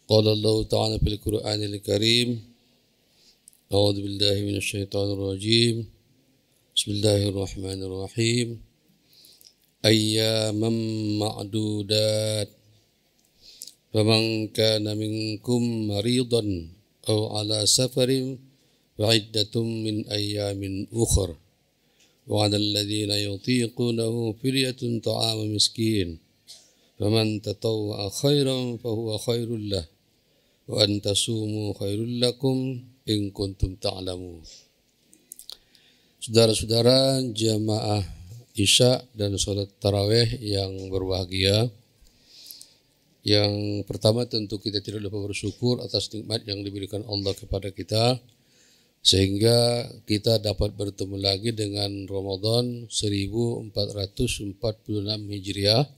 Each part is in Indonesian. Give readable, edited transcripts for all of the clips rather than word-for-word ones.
قال الله تعالى في القرآن الكريم أعوذ بالله من الشيطان الرجيم بسم الله الرحمن الرحيم أياما معدودات فمن كان منكم مريضا أو على سفر فعدة من أيام أخر وعلى الذين يطيقونه فدية طعام مسكين فمن تطوع خيرا فهو خير له وأن تصوموا خير لكم in kuntum ta'lamun. Saudara-saudara jamaah Isya dan salat tarawih yang berbahagia, yang pertama tentu kita tidak lupa bersyukur atas nikmat yang diberikan Allah kepada kita sehingga kita dapat bertemu lagi dengan Ramadan 1446 Hijriah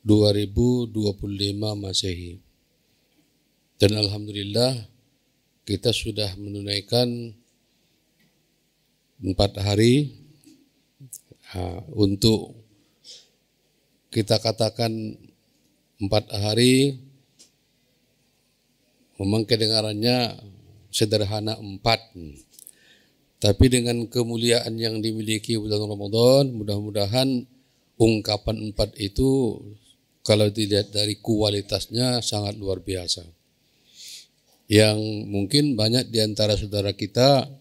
2025 Masehi. Dan alhamdulillah kita sudah menunaikan 4 hari untuk kita katakan 4 hari memang kedengarannya sederhana 4, tapi dengan kemuliaan yang dimiliki bulan Ramadan mudah-mudahan ungkapan 4 itu kalau dilihat dari kualitasnya sangat luar biasa. Yang mungkin banyak di antara saudara kita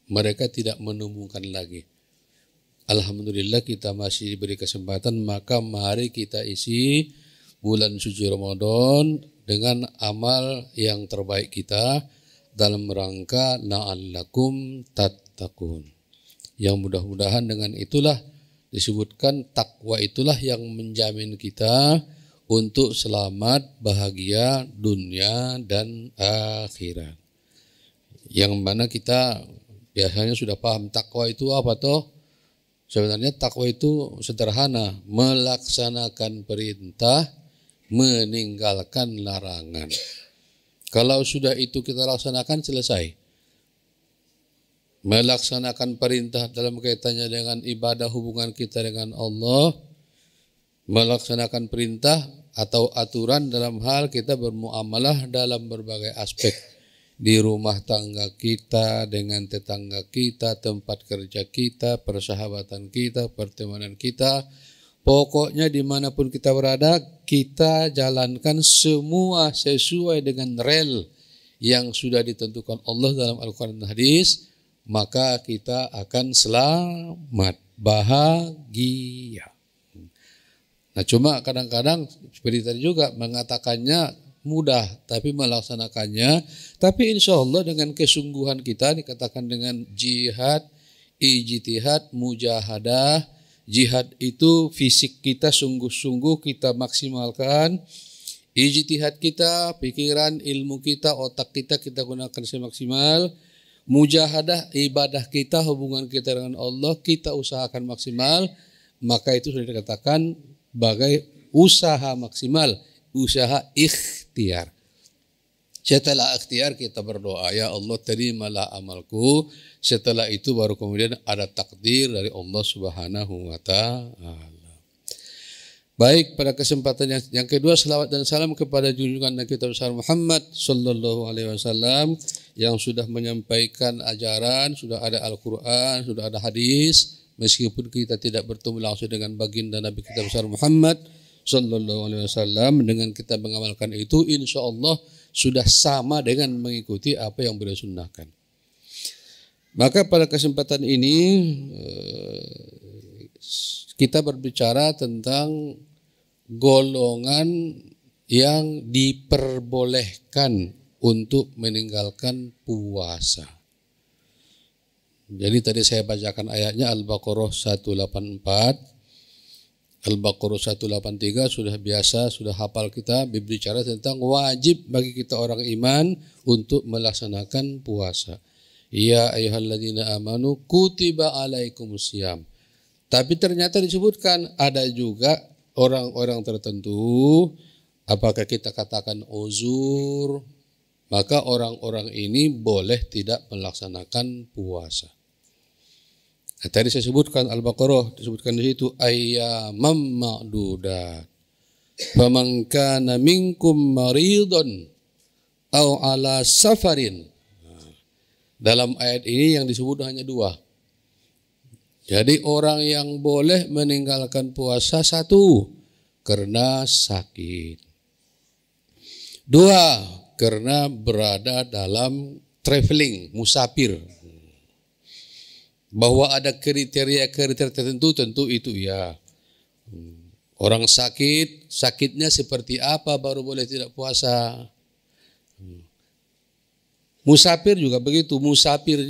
mereka tidak menemukan lagi. Alhamdulillah kita masih diberi kesempatan, maka mari kita isi bulan suci Ramadan dengan amal yang terbaik kita dalam rangka la'allakum tattaqun. Yang mudah-mudahan dengan itulah disebutkan takwa itulah yang menjamin kita untuk selamat, bahagia dunia dan akhirat. Yang mana kita biasanya sudah paham takwa itu apa toh? Sebenarnya takwa itu sederhana, melaksanakan perintah, meninggalkan larangan. Kalau sudah itu kita laksanakan selesai. Melaksanakan perintah dalam kaitannya dengan ibadah hubungan kita dengan Allah, melaksanakan perintah atau aturan dalam hal kita bermuamalah dalam berbagai aspek di rumah tangga kita, dengan tetangga kita, tempat kerja kita, persahabatan kita, pertemanan kita. Pokoknya dimanapun kita berada, kita jalankan semua sesuai dengan rel yang sudah ditentukan Allah dalam Al-Quran dan Hadis, maka kita akan selamat, bahagia. Nah cuma kadang-kadang seperti tadi juga mengatakannya mudah, tapi melaksanakannya, tapi insya Allah dengan kesungguhan kita dikatakan dengan jihad, ijtihad, mujahadah. Jihad itu fisik kita sungguh-sungguh kita maksimalkan, ijtihad kita, pikiran, ilmu kita, otak kita gunakan semaksimal, mujahadah, ibadah kita, hubungan kita dengan Allah kita usahakan maksimal, maka itu sudah dikatakan sebagai usaha maksimal, usaha ikhtiar. Setelah ikhtiar kita berdoa, ya Allah terimalah amalku. Setelah itu baru kemudian ada takdir dari Allah Subhanahu wa Ta'ala. Baik, pada kesempatan yang kedua, selawat dan salam kepada junjungan Nabi kita besar Muhammad sallallahu alaihi wasallam yang sudah menyampaikan ajaran, sudah ada Al-Qur'an, sudah ada hadis. Meskipun kita tidak bertemu langsung dengan baginda Nabi kita besar Muhammad sallallahu alaihi wasallam, dengan kita mengamalkan itu insya Allah sudah sama dengan mengikuti apa yang beliau sunnahkan. Maka pada kesempatan ini kita berbicara tentang golongan yang diperbolehkan untuk meninggalkan puasa. Jadi tadi saya bacakan ayatnya Al-Baqarah 184, Al-Baqarah 183 sudah biasa, sudah hafal kita, berbicara tentang wajib bagi kita orang iman untuk melaksanakan puasa. Ya ayyuhalladzina amanu kutiba alaikumusiyam. Tapi ternyata disebutkan ada juga orang-orang tertentu, apakah kita katakan uzur, maka orang-orang ini boleh tidak melaksanakan puasa. Nah, tadi saya sebutkan Al-Baqarah, disebutkan di situ ayyamam ma'dudat. Faman kana minkum maridun aw ala safarin. Dalam ayat ini yang disebut hanya dua. Jadi orang yang boleh meninggalkan puasa satu, karena sakit. Dua, karena berada dalam traveling, musafir. Bahwa ada kriteria-kriteria tertentu, tentu itu ya. Orang sakit, sakitnya seperti apa baru boleh tidak puasa. Musafir juga begitu, musafir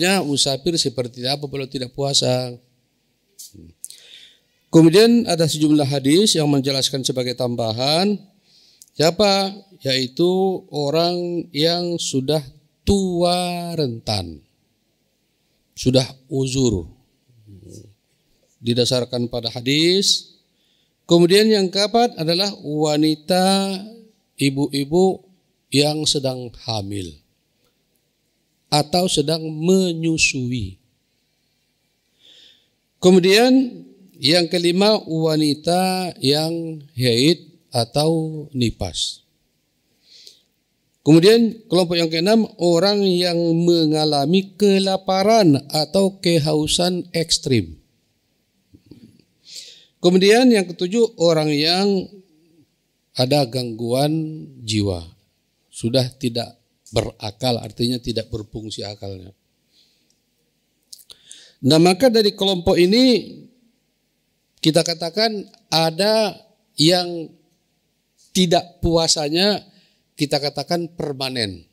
seperti apa kalau tidak puasa. Kemudian ada sejumlah hadis yang menjelaskan sebagai tambahan, siapa? Yaitu orang yang sudah tua rentan, sudah uzur, didasarkan pada hadis. Kemudian yang keempat adalah wanita, ibu-ibu yang sedang hamil atau sedang menyusui. Kemudian yang kelima, wanita yang haid atau nifas. Kemudian kelompok yang keenam, orang yang mengalami kelaparan atau kehausan ekstrim. Kemudian yang ketujuh, orang yang ada gangguan jiwa, sudah tidak berakal, artinya tidak berfungsi akalnya. Nah, maka dari kelompok ini kita katakan ada yang tidak puasanya kita katakan permanen.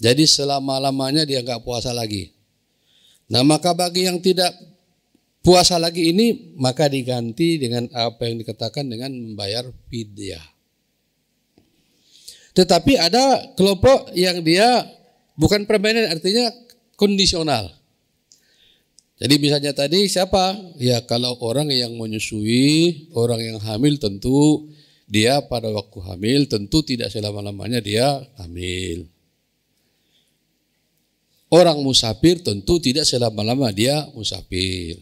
Jadi selama-lamanya dia nggak puasa lagi. Nah, maka bagi yang tidak puasa lagi ini, maka diganti dengan apa yang dikatakan dengan membayar fidyah. Tetapi ada kelompok yang dia bukan permanen, artinya kondisional. Jadi misalnya tadi siapa? Ya kalau orang yang menyusui, orang yang hamil tentu dia pada waktu hamil tentu tidak selama-lamanya dia hamil. Orang musafir tentu tidak selama-lama dia musafir.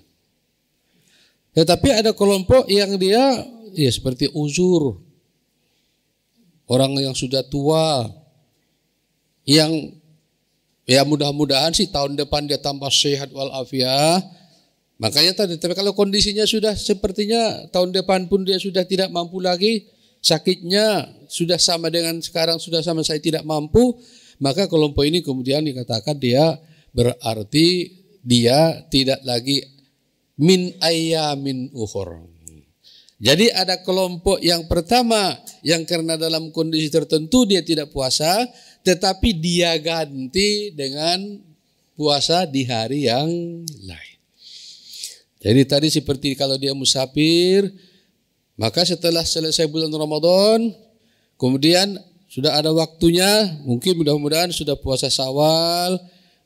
Tetapi ada kelompok yang dia ya seperti uzur. Orang yang sudah tua, yang ya mudah-mudahan sih tahun depan dia tambah sehat walafiat. Makanya tadi, tapi kalau kondisinya sudah sepertinya tahun depan pun dia sudah tidak mampu lagi, sakitnya sudah sama dengan sekarang, sudah sama saya tidak mampu, maka kelompok ini kemudian dikatakan dia berarti dia tidak lagi min ayyamin ukhur. Jadi ada kelompok yang pertama yang karena dalam kondisi tertentu dia tidak puasa, tetapi dia ganti dengan puasa di hari yang lain. Jadi tadi seperti kalau dia musafir, maka setelah selesai bulan Ramadan, kemudian sudah ada waktunya, mungkin mudah-mudahan sudah puasa Syawal,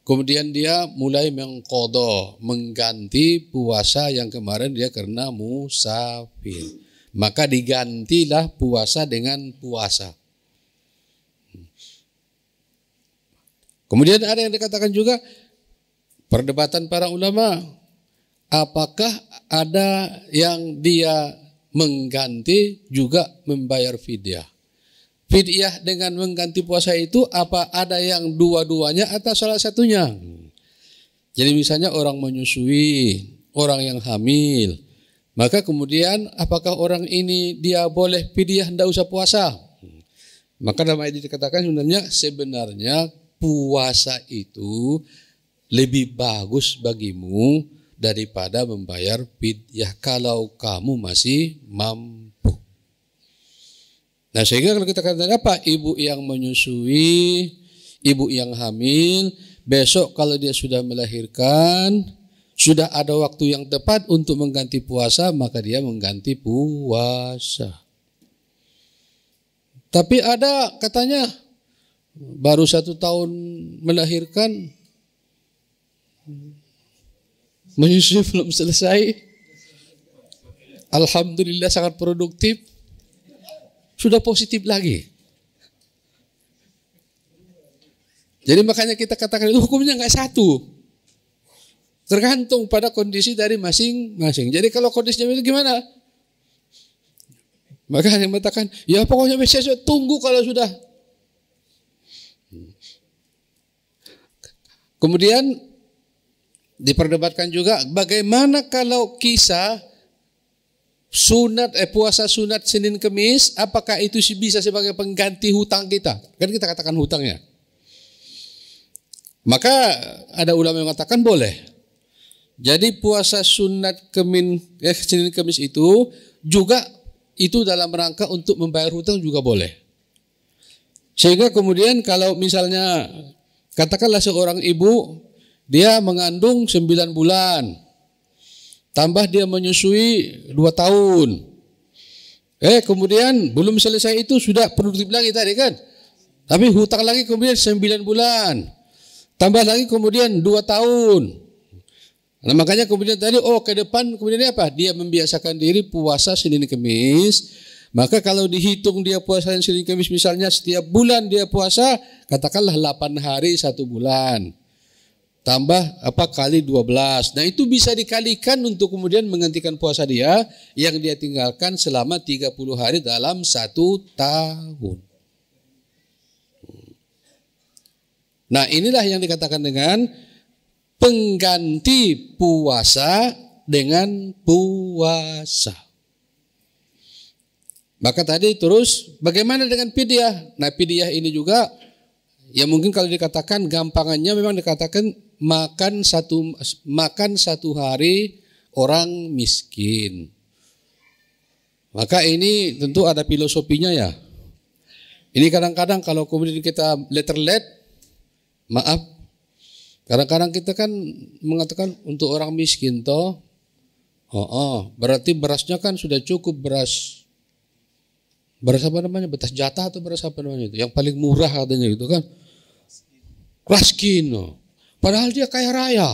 kemudian dia mulai mengqadha, mengganti puasa yang kemarin dia karena musafir. Maka digantilah puasa dengan puasa. Kemudian ada yang dikatakan juga perdebatan para ulama, apakah ada yang dia mengganti juga membayar fidyah? Fidyah dengan mengganti puasa itu apa ada yang dua-duanya atau salah satunya? Jadi misalnya orang menyusui, orang yang hamil, maka kemudian apakah orang ini dia boleh fidyah tidak usah puasa? Maka dalam ayat dikatakan sebenarnya puasa itu lebih bagus bagimu daripada membayar fidyah kalau kamu masih mampu. Nah, sehingga kalau kita katakan apa? Ibu yang menyusui, ibu yang hamil, besok kalau dia sudah melahirkan, sudah ada waktu yang tepat untuk mengganti puasa, maka dia mengganti puasa. Tapi ada katanya baru 1 tahun melahirkan, menyusui belum selesai, alhamdulillah sangat produktif, sudah positif lagi. Jadi makanya kita katakan itu hukumnya nggak satu, tergantung pada kondisi dari masing-masing. Jadi kalau kondisinya itu gimana? Maka yang mengatakan, ya pokoknya besok tunggu kalau sudah. Kemudian diperdebatkan juga bagaimana kalau kisah puasa sunat Senin Kemis, apakah itu bisa sebagai pengganti hutang kita? Kan kita katakan hutangnya. Maka ada ulama yang mengatakan boleh. Jadi puasa sunat Senin Kemis itu juga itu dalam rangka untuk membayar hutang juga boleh. Sehingga kemudian kalau misalnya katakanlah seorang ibu dia mengandung 9 bulan, tambah dia menyusui 2 tahun. Kemudian belum selesai itu sudah produktif lagi tadi kan. Tapi hutang lagi kemudian 9 bulan. Tambah lagi kemudian 2 tahun. Nah, makanya kemudian tadi ke depan kemudian apa? Dia membiasakan diri puasa Senin Kemis. Maka kalau dihitung dia puasa Senin Kemis misalnya setiap bulan dia puasa, katakanlah 8 hari 1 bulan. Tambah kali 12. Nah itu bisa dikalikan untuk kemudian menggantikan puasa dia yang dia tinggalkan selama 30 hari dalam 1 tahun. Nah inilah yang dikatakan dengan pengganti puasa dengan puasa. Maka tadi terus bagaimana dengan fidyah? Nah fidyah ini juga ya mungkin kalau dikatakan gampangannya memang dikatakan makan satu hari orang miskin. Maka ini tentu ada filosofinya ya. Ini kadang-kadang kalau kemudian kita letterlet, maaf, kadang-kadang kita kan mengatakan untuk orang miskin toh, berarti berasnya kan sudah cukup beras apa namanya, beras jatah atau beras apa namanya itu, yang paling murah katanya gitu kan, raskin. Padahal dia kaya raya.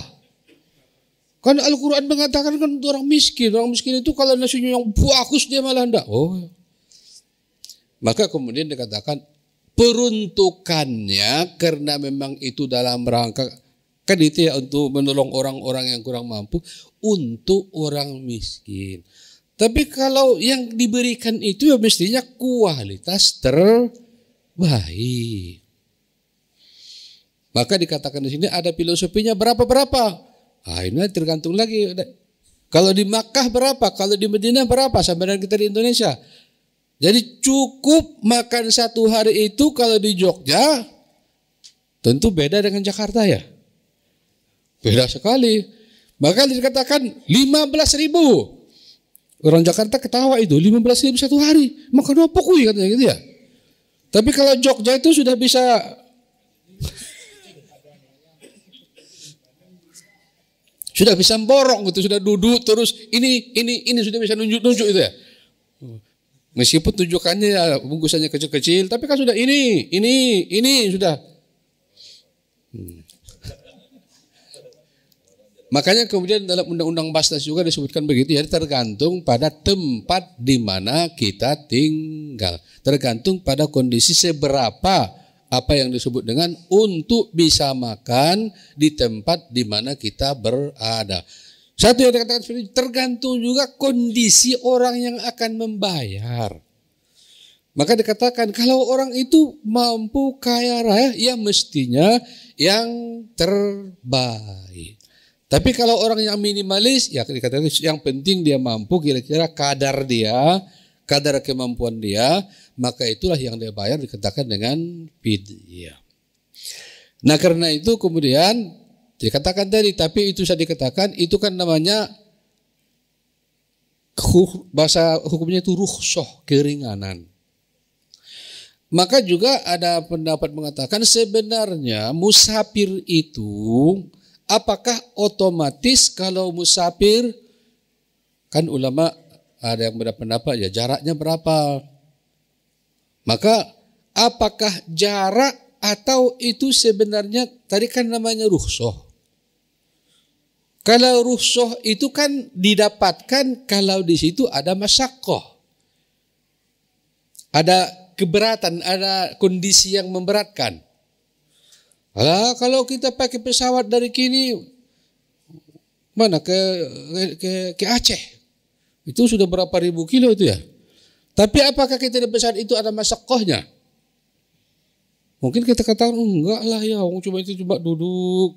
Kan Al-Quran mengatakan kan untuk orang miskin itu kalau nasinya yang bagus dia malah enggak. Maka kemudian dikatakan peruntukannya karena memang itu dalam rangka kan itu ya untuk menolong orang-orang yang kurang mampu, untuk orang miskin. Tapi kalau yang diberikan itu ya mestinya kualitas terbaik. Maka dikatakan di sini ada filosofinya berapa. Ini tergantung lagi. Kalau di Makkah berapa, kalau di Madinah berapa, sama dengan kita di Indonesia. Jadi cukup makan 1 hari itu kalau di Jogja, tentu beda dengan Jakarta ya. Beda sekali. Maka dikatakan 15.000. Orang Jakarta ketawa itu 15.000 1 hari. Makan apa kuy katanya gitu ya. Tapi kalau Jogja itu sudah bisa borong gitu, sudah duduk terus ini sudah bisa nunjuk itu ya. Meskipun tunjukannya ya bungkusannya kecil-kecil, tapi kan sudah ini sudah. Makanya kemudian dalam Undang-Undang Basnas juga disebutkan begitu ya, tergantung pada tempat di mana kita tinggal, tergantung pada kondisi seberapa apa yang disebut dengan untuk bisa makan di tempat di mana kita berada. Satu yang dikatakan seperti tergantung juga kondisi orang yang akan membayar. Maka dikatakan kalau orang itu mampu kaya raya, ya mestinya yang terbaik. Tapi kalau orang yang minimalis, ya dikatakan yang penting dia mampu kira-kira kadar kemampuan dia, maka itulah yang dia bayar, dikatakan dengan fidyah. Nah karena itu kemudian dikatakan tadi, tapi itu saya dikatakan itu kan namanya bahasa hukumnya itu rukhsah, keringanan. Maka juga ada pendapat mengatakan sebenarnya musafir itu apakah otomatis kalau musafir, kan ulama ada yang berpendapat ya jaraknya berapa. Maka apakah jarak atau itu sebenarnya tadi kan namanya rukhsah. Kalau rukhsah itu kan didapatkan kalau di situ ada masyaqqah. Ada keberatan, ada kondisi yang memberatkan. Kalau kita pakai pesawat dari kini mana ke Aceh, itu sudah berapa ribu kilo itu ya. Tapi apakah kita di saat itu ada masyaqqahnya? Mungkin kita katakan enggak lah ya, cuma itu cuma duduk.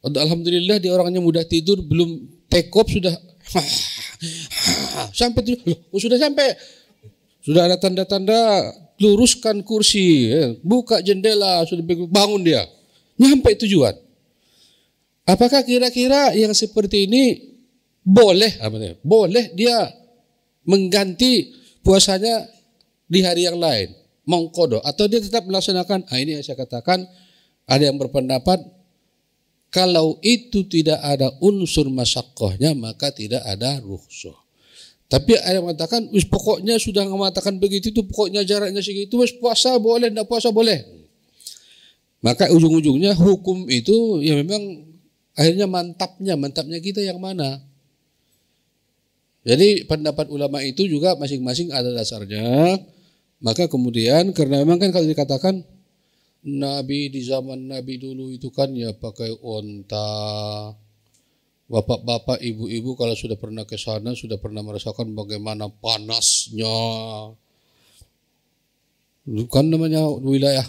Alhamdulillah dia orangnya mudah tidur, belum take off sudah sampai tidur. Sudah sampai. Sudah ada tanda-tanda luruskan kursi, buka jendela, sudah bangun dia. Nyampe tujuan. Apakah kira-kira yang seperti ini boleh dia mengganti puasanya di hari yang lain, mengqadha, atau dia tetap melaksanakan? Ini yang saya katakan, ada yang berpendapat kalau itu tidak ada unsur masyaqqahnya maka tidak ada rukhsah. Tapi ada yang mengatakan pokoknya sudah mengatakan begitu itu, pokoknya jaraknya segitu, puasa boleh, tidak puasa boleh. Maka ujung-ujungnya hukum itu ya memang akhirnya mantapnya kita yang mana? Jadi pendapat ulama itu juga masing-masing ada dasarnya. Maka kemudian karena memang kan kalau dikatakan Nabi di zaman Nabi dulu itu kan ya pakai onta. Bapak-bapak, ibu-ibu kalau sudah pernah ke sana sudah pernah merasakan bagaimana panasnya. Kan namanya wilayah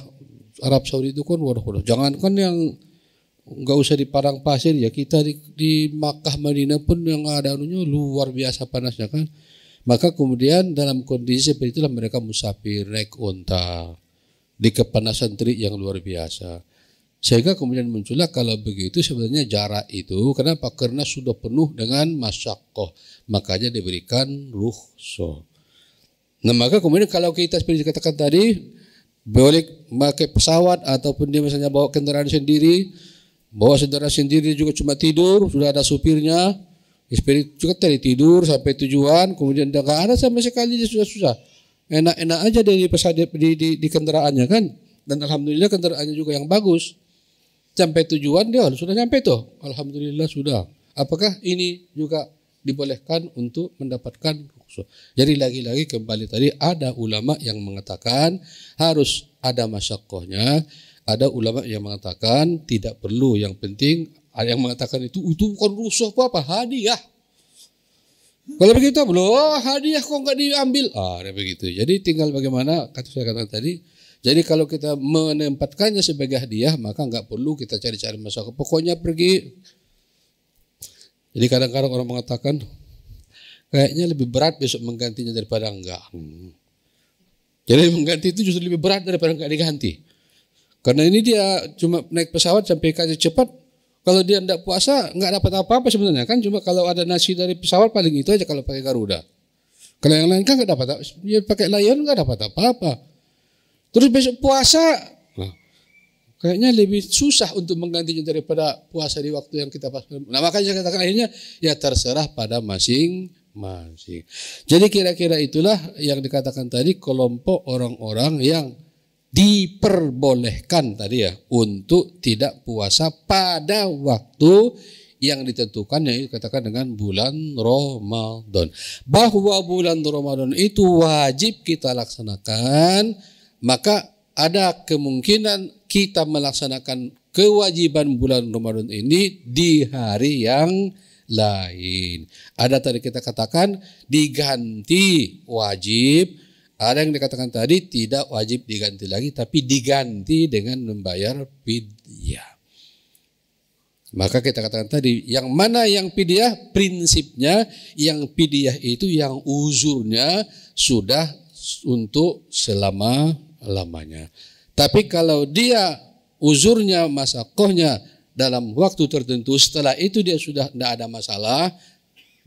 Arab Saudi itu kan waduh. Jangankan yang nggak usah di padang pasir ya, kita di Makkah Madinah pun yang ada anunya luar biasa panasnya kan. Maka kemudian dalam kondisi seperti itulah mereka musafir naik unta di kepanasan terik yang luar biasa. Sehingga kemudian muncullah kalau begitu sebenarnya jarak itu kenapa? Karena sudah penuh dengan masyaqqah, makanya diberikan rukhsah. Nah maka kemudian kalau kita seperti dikatakan tadi boleh pakai pesawat ataupun dia misalnya bawa kendaraan sendiri, bawa saudara sendiri juga cuma tidur, sudah ada supirnya, seperti juga tadi tidur sampai tujuan, kemudian tidak ada sama sekali, dia susah-susah. Enak-enak aja dari pesawat di kendaraannya kan, dan alhamdulillah kendaraannya juga yang bagus. Sampai tujuan dia sudah sampai tuh, alhamdulillah sudah. Apakah ini juga dibolehkan untuk mendapatkan rukhsah? Jadi lagi-lagi kembali tadi ada ulama yang mengatakan harus ada masyaqqahnya, ada ulama yang mengatakan tidak perlu, yang penting ada yang mengatakan itu bukan rukhsah apa hadiah. Kalau begitu belum hadiah kok enggak diambil. Begitu. Jadi tinggal bagaimana kata saya katakan tadi. Jadi kalau kita menempatkannya sebagai hadiah maka enggak perlu kita cari-cari masalah. Pokoknya pergi. Jadi kadang-kadang orang mengatakan kayaknya lebih berat besok menggantinya daripada enggak. Jadi mengganti itu justru lebih berat daripada enggak diganti. Karena ini dia cuma naik pesawat sampai kasih cepat. Kalau dia enggak puasa enggak dapat apa-apa sebenarnya kan. Cuma kalau ada nasi dari pesawat paling itu aja kalau pakai Garuda. Kalau yang lain kan enggak dapat. Dia pakai Lion enggak dapat apa-apa. Terus besok puasa, kayaknya lebih susah untuk menggantinya daripada puasa di waktu yang kita pas. Nah makanya saya katakan akhirnya ya terserah pada masing-masing. Jadi kira-kira itulah yang dikatakan tadi kelompok orang-orang yang diperbolehkan tadi ya untuk tidak puasa pada waktu yang ditentukan, yaitu katakan dengan bulan Ramadan. Bahwa bulan Ramadan itu wajib kita laksanakan. Maka ada kemungkinan kita melaksanakan kewajiban bulan Ramadan ini di hari yang lain. Ada tadi kita katakan diganti wajib, ada yang dikatakan tadi tidak wajib diganti lagi tapi diganti dengan membayar fidyah. Maka kita katakan tadi yang mana yang fidyah, prinsipnya yang fidyah itu yang uzurnya sudah untuk selama-lamanya. Tapi kalau dia uzurnya, masyaqqahnya dalam waktu tertentu, setelah itu dia sudah tidak ada masalah,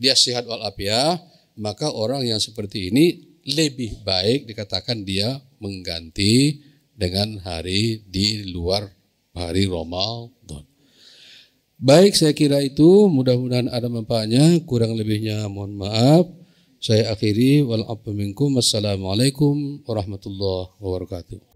dia sehat walafiat, maka orang yang seperti ini lebih baik dikatakan dia mengganti dengan hari di luar hari Ramadan. Baik, saya kira itu mudah-mudahan ada manfaatnya, kurang lebihnya mohon maaf. Saya akhiri wal afu minkum. Wassalamualaikum warahmatullahi wabarakatuh.